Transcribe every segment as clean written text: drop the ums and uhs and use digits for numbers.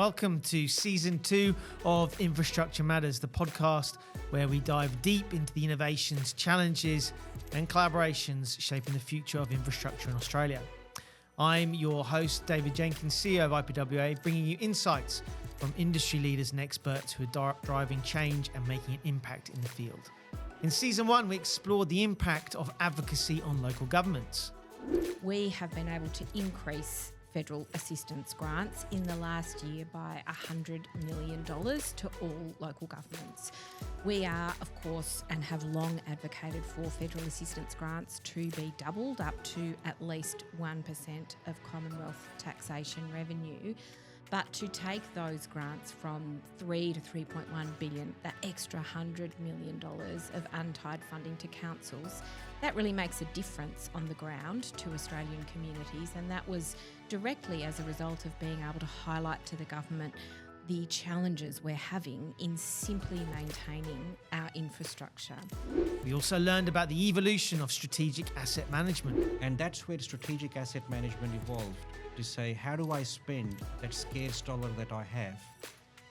Welcome to Season 2 of Infrastructure Matters, the podcast where we dive deep into the innovations, challenges and collaborations shaping the future of infrastructure in Australia. I'm your host, David Jenkins, CEO of IPWEA, bringing you insights from industry leaders and experts who are driving change and making an impact in the field. In Season 1, we explored the impact of advocacy on local governments. We have been able to increase federal assistance grants in the last year by $100 million to all local governments. We are, of course, and have long advocated for federal assistance grants to be doubled up to at least 1% of Commonwealth taxation revenue. But to take those grants from $3 to $3.1 billion, that extra $100 million of untied funding to councils, that really makes a difference on the ground to Australian communities. And that was directly as a result of being able to highlight to the government the challenges we're having in simply maintaining our infrastructure. We also learned about the evolution of strategic asset management. And that's where strategic asset management evolved, to say, how do I spend that scarce dollar that I have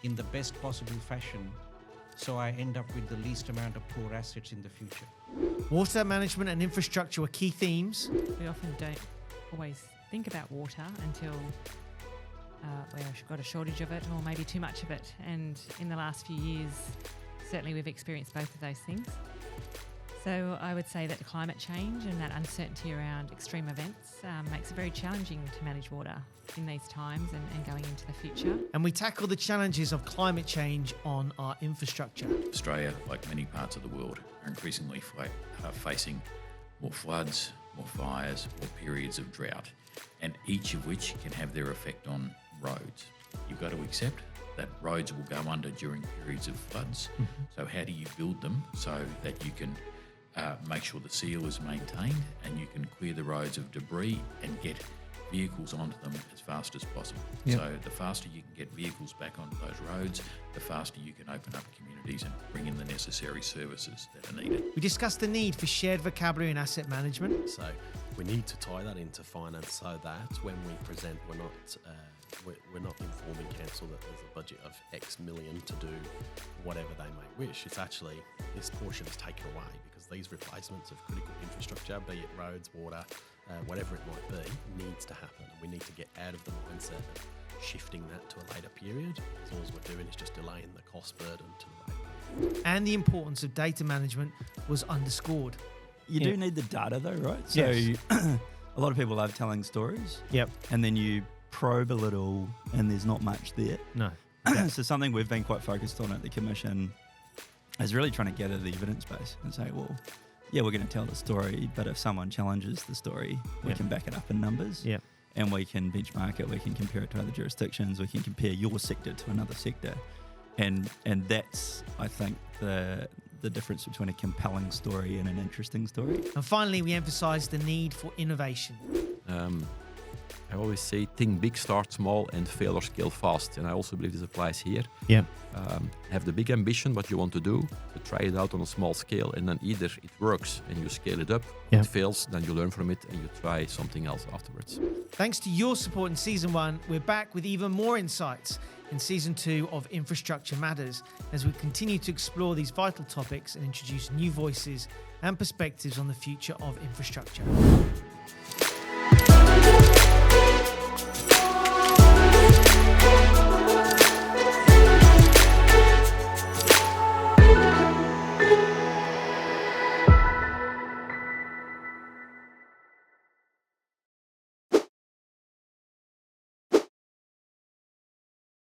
in the best possible fashion so I end up with the least amount of poor assets in the future? Water management and infrastructure were key themes. We often don't always think about water until we've got a shortage of it or maybe too much of it. And in the last few years, certainly we've experienced both of those things. So I would say that the climate change and that uncertainty around extreme events makes it very challenging to manage water in these times and going into the future. And we tackle the challenges of climate change on our infrastructure. Australia, like many parts of the world, are increasingly facing more floods, more fires, more periods of drought, and each of which can have their effect on roads. You've got to accept that roads will go under during periods of floods. So how do you build them so that you can make sure the seal is maintained and you can clear the roads of debris and get vehicles onto them as fast as possible? Yep. So the faster you can get vehicles back onto those roads, the faster you can open up communities and bring in the necessary services that are needed. We discussed the need for shared vocabulary in asset management. So we need to tie that into finance so that when we present, we're not informing council that there's a budget of X million to do whatever they may wish. It's actually, this portion is taken away because these replacements of critical infrastructure, be it roads, water, whatever it might be, needs to happen. And we need to get out of the mindset of shifting that to a later period, because all we're doing is just delaying the cost burden to the later. And the importance of data management was underscored. You do need the data though, right? So Yes. A lot of people love telling stories. Yep. And then you probe a little and there's not much there. No. So something we've been quite focused on at the Commission is really trying to get at the evidence base and say, well, yeah, we're going to tell the story, but if someone challenges the story, we can back it up in numbers. Yep. And we can benchmark it, we can compare it to other jurisdictions, we can compare your sector to another sector. And that's, I think, the difference between a compelling story and an interesting story. And finally, we emphasised the need for innovation. I always say, think big, start small, and fail or scale fast. And I also believe this applies here. Yeah. Have the big ambition, what you want to do, but try it out on a small scale. And then either it works and you scale it up, Yeah. it fails, then you learn from it and you try something else afterwards. Thanks to your support in Season 1, we're back with even more insights in Season 2 of Infrastructure Matters as we continue to explore these vital topics and introduce new voices and perspectives on the future of infrastructure.